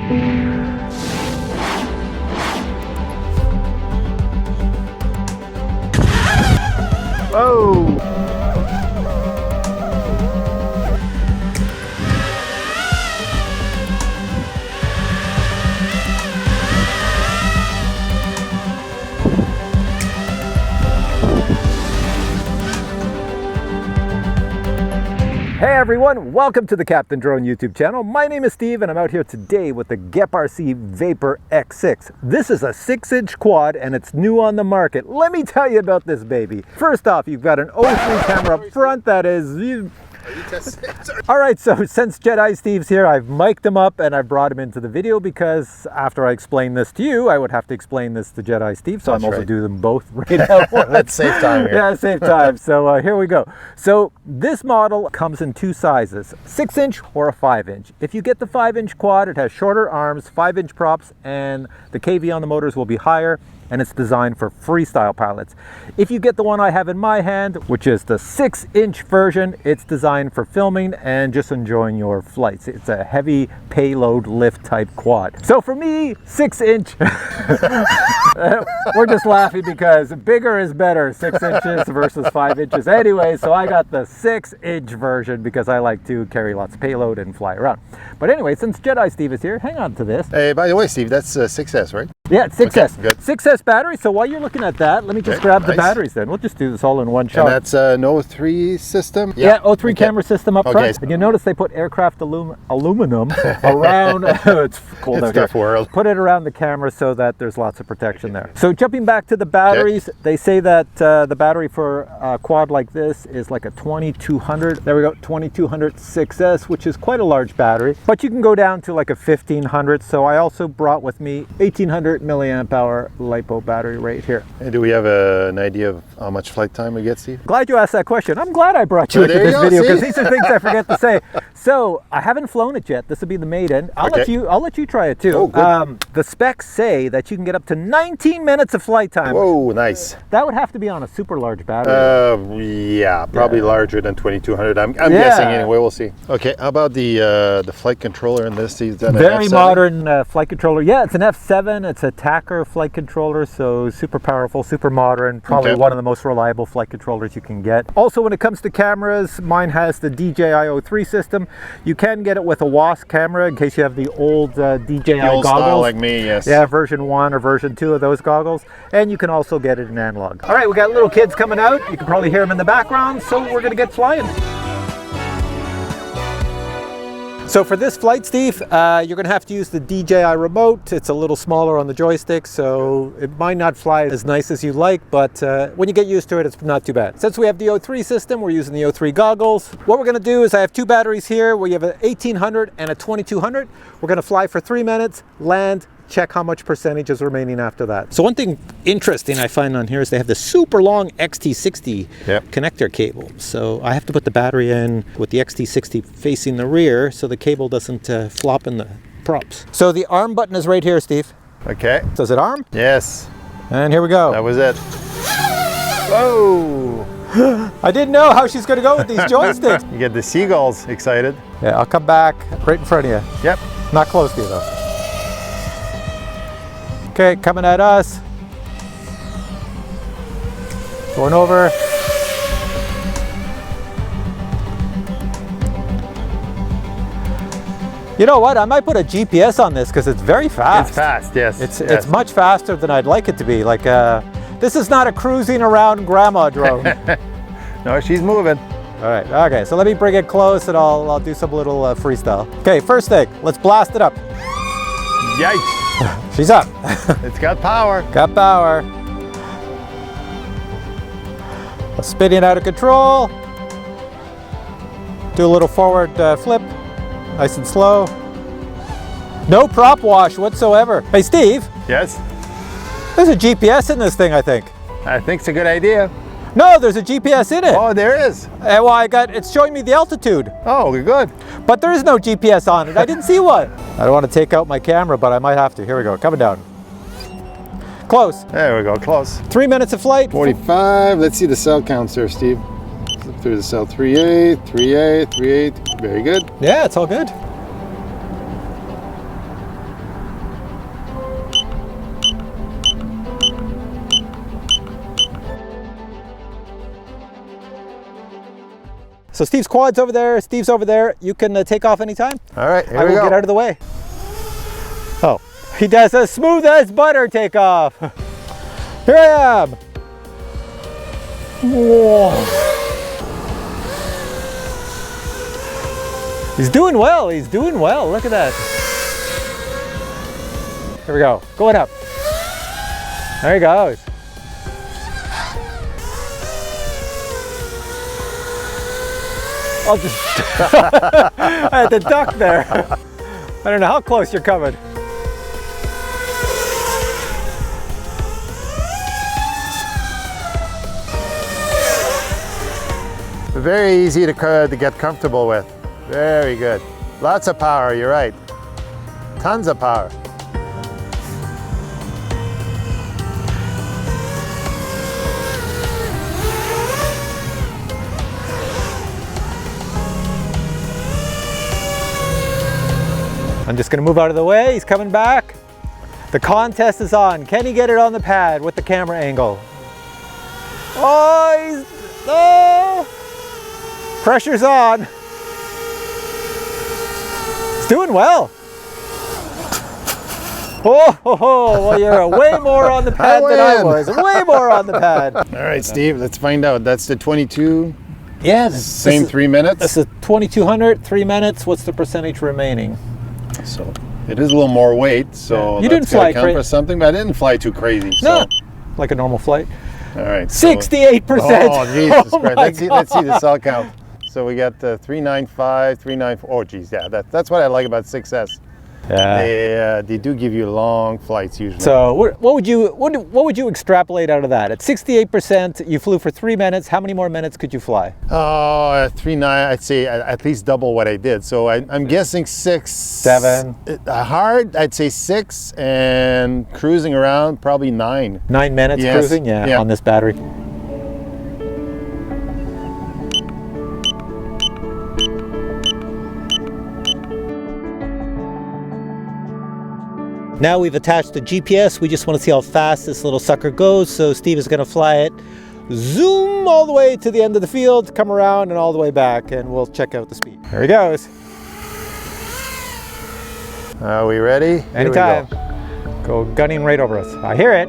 Whoa! Hey everyone, welcome to the Captain Drone YouTube channel. My name is Steve and I'm out here today with the GEPRC Vapor X6. This is a 6-inch quad and it's new on the market. Let me tell you about this baby. First off, you've got an O3 camera up front that is... All right, so since Jedi Steve's here, I've mic'd him up and I've brought him into the video because after I explain this to you, I would have to explain this to Jedi Steve. So I'm also doing them both right at once. Let's save time here. Yeah, save time. So here we go. So this model comes in two sizes, 6-inch or a 5-inch. If you get the 5-inch quad, it has shorter arms, 5-inch props, and the KV on the motors will be higher, and it's designed for freestyle pilots. If you get the one I have in my hand, which is the 6-inch version, it's designed for filming and just enjoying your flights. It's a heavy payload lift type quad. So for me, 6-inch, we're just laughing because bigger is better, 6 inches versus 5 inches. Anyway, so I got the 6-inch version because I like to carry lots of payload and fly around. But anyway, since Jedi Steve is here, hang on to this. Hey, by the way, Steve, that's 6S, right? Yeah, 6S. Okay, good. 6S battery. So while you're looking at that, let me just grab the batteries then. We'll just do this all in one shot. And that's an O3 system? Yeah, O3 camera system up front. And you notice they put aircraft aluminum around, it's cold out here. Put it around the camera so that there's lots of protection there. So jumping back to the batteries, they say that the battery for a quad like this is like a 2200. There we go, 2200 6S, which is quite a large battery. But you can go down to like a 1500. So I also brought with me 1800 milliamp hour LiPo battery right here. Hey, do we have an idea of how much flight time we get, Steve? Glad you asked that question. I'm glad I brought you into this video because these are things I forget to say. So I haven't flown it yet. This will be the maiden. I'll let you try it too. Oh, good. The specs say that you can get up to 19 minutes of flight time. Whoa, nice. That would have to be on a super large battery. Yeah, probably larger than 2200. I'm guessing anyway. We'll see. Okay, how about the flight controller in this? Is that very modern flight controller. Yeah, it's an F7. It's a Tacker flight controller, so super powerful, super modern. Probably one of the most reliable flight controllers you can get. Also, when it comes to cameras, mine has the DJI O3 system. You can get it with a WASP camera in case you have the old DJI goggles. Style like me, yes. Yeah, version 1 or version 2 of those goggles. And you can also get it in analog. All right, we got little kids coming out. You can probably hear them in the background, so we're going to get flying. So for this flight, Steve, you're going to have to use the DJI remote. It's a little smaller on the joystick, so it might not fly as nice as you like, but when you get used to it, it's not too bad. Since we have the O3 system, we're using the O3 goggles. What we're going to do is I have two batteries here. We have a 1800 and a 2200. We're going to fly for 3 minutes, land, check how much percentage is remaining after that. So one thing interesting I find on here is they have this super long XT60 connector cable. So I have to put the battery in with the XT60 facing the rear so the cable doesn't flop in the props. So the arm button is right here, Steve. Okay. Does it arm? Yes. And here we go. That was it. Whoa! I didn't know how she's going to go with these joysticks. You get the seagulls excited. Yeah, I'll come back right in front of you. Yep. Not close to you though. Okay, coming at us. Going over. You know what? I might put a GPS on this because it's very fast. It's fast, yes. It's much faster than I'd like it to be. Like, this is not a cruising around grandma drone. No, she's moving. All right. Okay. So let me bring it close, and I'll do some little freestyle. Okay. First thing, let's blast it up. Yikes! She's up. It's got power. Got power. Spinning out of control. Do a little forward flip. Nice and slow. No prop wash whatsoever. Hey, Steve. Yes? There's a GPS in this thing, I think. I think it's a good idea. No, there's a GPS in it. Oh, there is. Well, it's showing me the altitude. Oh, we're good. But there is no GPS on it. I didn't see one. I don't want to take out my camera, but I might have to. Here we go, coming down. Close. There we go, close. 3 minutes of flight. 45. Let's see the cell counts there, Steve. Flip through the cell. 38, 38, 38. Very good. Yeah, it's all good. So Steve's quad's over there, Steve's over there. You can take off anytime. All right, here I we will go. get out of the way. Oh, he does a smooth as butter takeoff. Here I am. Whoa. He's doing well, he's doing well. Look at that. Here we go, going up. There he goes. I'll just, I had to duck there. I don't know how close you're coming. Very easy to get comfortable with. Very good. Lots of power, you're right. Tons of power. I'm just gonna move out of the way. He's coming back. The contest is on. Can he get it on the pad with the camera angle? Oh, pressure's on. He's doing well. Well, you're way more on the pad than I was. Way more on the pad. All right, Steve, let's find out. That's the 22. Yeah, same 3 minutes. This is 2200, 3 minutes. What's the percentage remaining? So it is a little more weight, so you didn't fly count for something, but I didn't fly too crazy. No, so. like a normal flight. All right. 68%. Oh, Jesus Christ. God. Let's see the cell count. So we got 395, 394. Oh, geez, yeah, that's what I like about 6S. Yeah. They do give you long flights usually. So what would you extrapolate out of that? At 68%, you flew for 3 minutes. How many more minutes could you fly? Oh, 3.9. I'd say at least double what I did. So I'm guessing 6, 7. Hard, I'd say 6, and cruising around probably 9. 9 minutes Yes. cruising, yeah, on this battery. Now we've attached the GPS. We just want to see how fast this little sucker goes. So Steve is going to fly it, zoom all the way to the end of the field, come around and all the way back, and we'll check out the speed. There he goes. Are we ready? Anytime. Go gunning right over us. I hear it.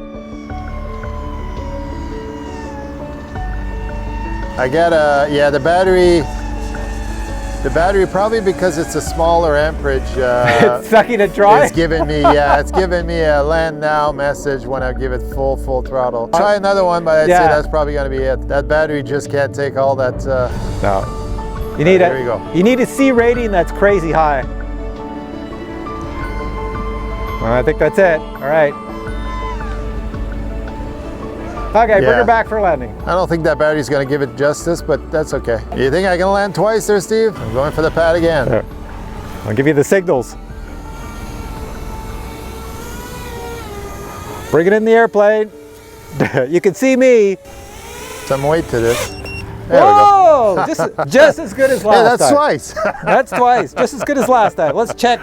I got the battery probably because it's a smaller amperage. It's sucking it dry. It's giving me a land now message when I give it full throttle. Try another one, but I'd say that's probably going to be it. That battery just can't take all that. No. You need there we go. You need a C rating that's crazy high. Well, I think that's it. All right. Okay, bring her back for landing. I don't think that battery's going to give it justice, but that's okay. You think I can land twice there, Steve? I'm going for the pad again. There. I'll give you the signals. Bring it in the airplane. You can see me. Some weight to this. There Whoa! Just as good as last time. Hey, that's twice. That's twice. Just as good as last time. Let's check.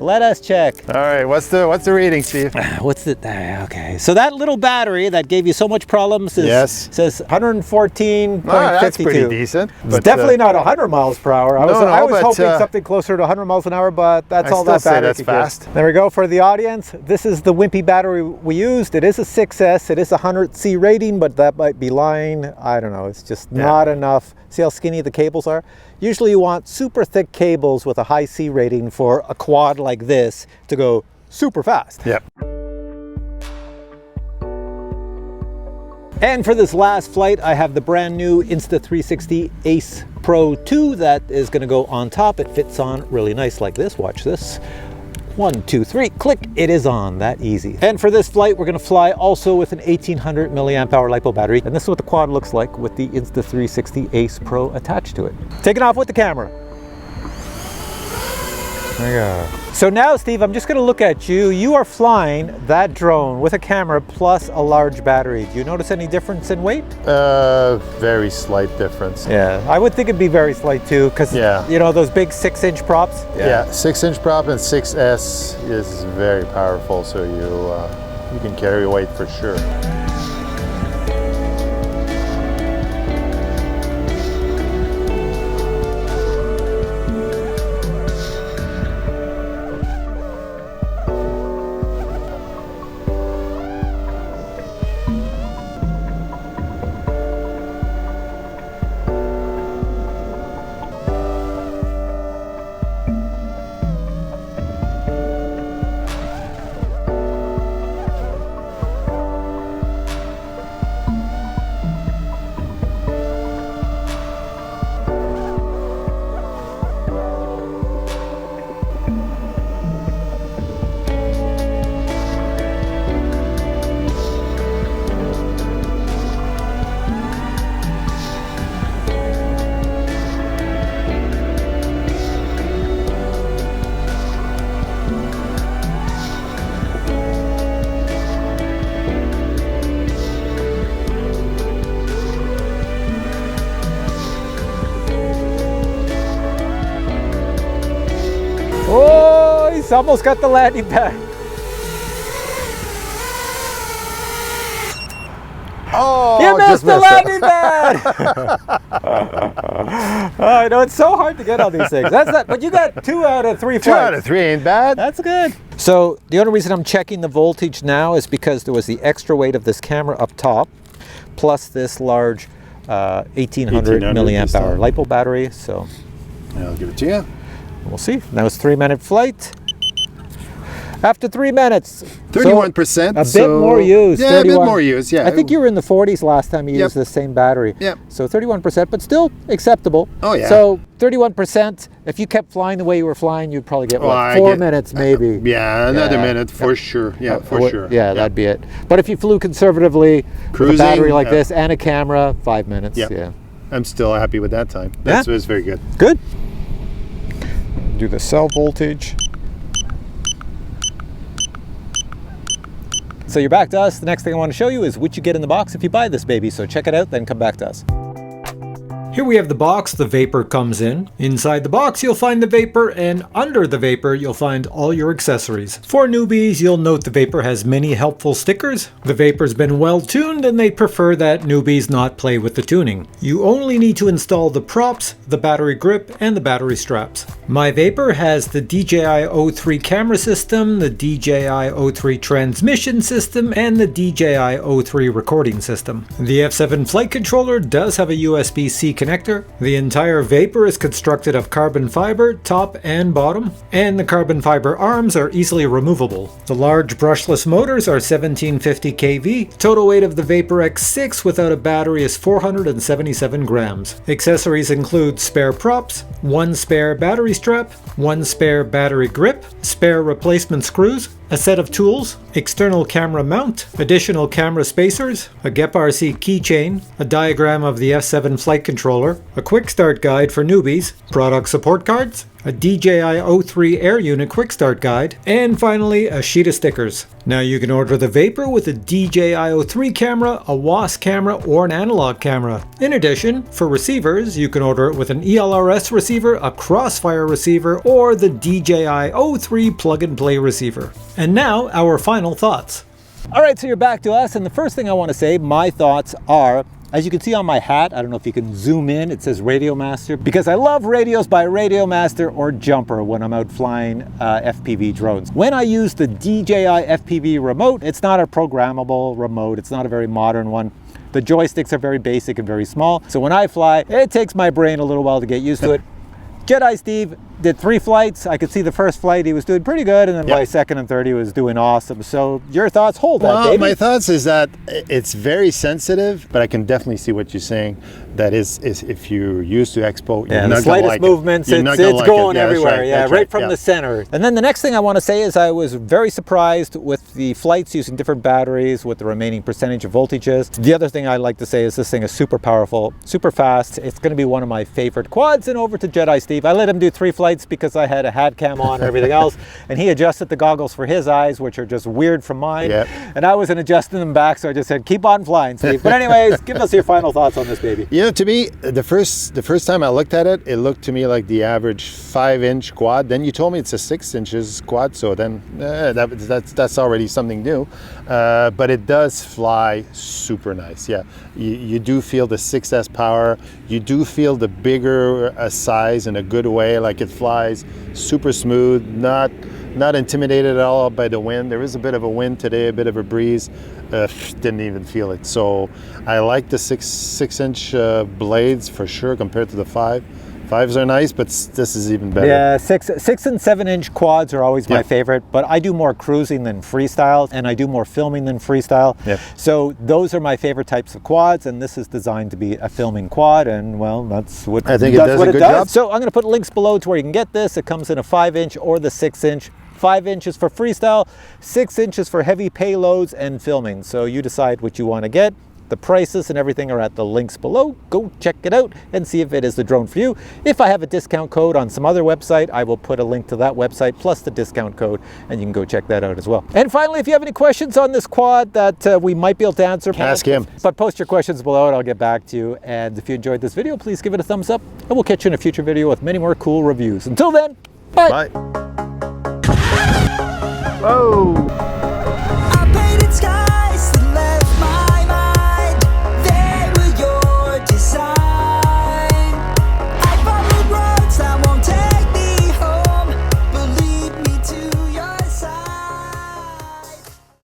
Let us check. All right, what's the reading, Steve? What's it? Okay, so that little battery that gave you so much problems says 114.52. That's pretty decent. It's definitely not 100 miles per hour. I was hoping something closer to 100 miles an hour, but that's all that battery could fast. There we go for the audience. This is the wimpy battery we used. It is a 6S. It is a 100 C rating, but that might be lying. I don't know. It's just not enough. See how skinny the cables are? Usually you want super thick cables with a high C rating for a quad like this to go super fast. Yep. And for this last flight, I have the brand new Insta360 Ace Pro 2 that is going to go on top. It fits on really nice like this. Watch this. 1, 2, 3, click, it is on, that easy. And for this flight, we're gonna fly also with an 1800 milliamp hour LiPo battery. And this is what the quad looks like with the Insta360 Ace Pro attached to it. Taking off with the camera. There you go. So now, Steve, I'm just gonna look at you. You are flying that drone with a camera plus a large battery. Do you notice any difference in weight? Very slight difference. Yeah, I would think it'd be very slight too, because you know, those big 6-inch props? Yeah, 6-inch prop and 6S is very powerful, so you can carry weight for sure. almost got the landing pad. Oh, you missed the landing it. pad! I know, it's so hard to get on these things. That's that, but you got 2 out of 3 flights. 2 out of 3 ain't bad. That's good. So the only reason I'm checking the voltage now is because there was the extra weight of this camera up top, plus this large 1800 milliamp hour LiPo battery. So I'll give it to you. We'll see. That was 3-minute flight. After 3 minutes, 31%. So a bit more used. Yeah, 31. A bit more used. Yeah. I think you were in the 40s last time you used the same battery. Yep. So 31%, but still acceptable. Oh yeah. So 31%. If you kept flying the way you were flying, you'd probably get what, 4 minutes maybe. Yeah, another minute for sure. Yeah, for sure. Yeah, that'd be it. But if you flew conservatively, with a battery like this and a camera, 5 minutes. Yeah. I'm still happy with that time. That was very good. Good. Do the cell voltage. So you're back to us. The next thing I want to show you is what you get in the box if you buy this baby. So check it out, then come back to us. Here we have the box. The Vapor comes in. Inside the box you'll find the Vapor, and under the Vapor you'll find all your accessories. For newbies, you'll note the Vapor has many helpful stickers. The Vapor's been well tuned and they prefer that newbies not play with the tuning. You only need to install the props, the battery grip, and the battery straps. My Vapor has the DJI O3 camera system, the DJI O3 transmission system, and the DJI O3 recording system. The F7 flight controller does have a USB-C connector. The entire Vapor is constructed of carbon fiber, top and bottom, and the carbon fiber arms are easily removable. The large brushless motors are 1750 kV. Total weight of the Vapor X6 without a battery is 477 grams. Accessories include spare props, 1 spare battery strap, 1 spare battery grip, spare replacement screws, a set of tools, external camera mount, additional camera spacers, a GEPRC keychain, a diagram of the F7 flight controller, a quick start guide for newbies, product support cards, a DJI O3 Air Unit quick start guide, and finally a sheet of stickers. Now you can order the Vapor with a DJI O3 camera, a WAS camera, or an analog camera. In addition, for receivers, you can order it with an ELRS receiver, a Crossfire receiver, or the DJI O3 plug-and-play receiver. And now, our final thoughts. All right, so you're back to us, and the first thing I want to say, my thoughts are, as you can see on my hat, I don't know if you can zoom in, it says Radio Master, because I love radios by Radio Master or Jumper when I'm out flying FPV drones. When I use the DJI FPV remote, it's not a programmable remote, it's not a very modern one. The joysticks are very basic and very small, so when I fly, it takes my brain a little while to get used to it. Jedi Steve did 3 flights. I could see the first flight he was doing pretty good, and then by second and third he was doing awesome. So your thoughts? Hold that, baby. My thoughts is that it's very sensitive, but I can definitely see what you're saying. That is if you're used to expo, you're not the slightest movements, it's going everywhere. Right from the center. And then the next thing I want to say is I was very surprised with the flights using different batteries, with the remaining percentage of voltages. The other thing I'd like to say is this thing is super powerful, super fast. It's going to be one of my favorite quads. And over to Jedi Steve, I let him do 3 flights because I had a hat cam on and everything else, and he adjusted the goggles for his eyes, which are just weird from mine. And I wasn't adjusting them back, so I just said, keep on flying, Steve. But anyways, give us your final thoughts on this baby. You know, to me, the first time I looked at it, it looked to me like the average 5-inch quad. Then you told me it's a 6 inches quad, so then that's already something new. But it does fly super nice. Yeah, you do feel the 6S power. You do feel the bigger size in a good way. Like it flies super smooth, not intimidated at all by the wind. There is a bit of a wind today, a bit of a breeze. Didn't even feel it. So I like the 6-inch blades for sure compared to the 5. 5s are nice, but this is even better. Yeah, 6 and 7-inch quads are always my favorite, but I do more cruising than freestyle, and I do more filming than freestyle. So those are my favorite types of quads, and this is designed to be a filming quad, and well, that's what I think it does a good job. So I'm going to put links below to where you can get this. It comes in a 5-inch or the 6-inch. 5 inches for freestyle, 6 inches for heavy payloads and filming. So you decide what you want to get. The prices and everything are at the links below. Go check it out and see if it is the drone for you. If I have a discount code on some other website, I will put a link to that website plus the discount code, and you can go check that out as well. And finally, if you have any questions on this quad that we might be able to answer, ask him. But post your questions below and I'll get back to you. And if you enjoyed this video, please give it a thumbs up, and we'll catch you in a future video with many more cool reviews. Until then, bye. Bye. Whoa!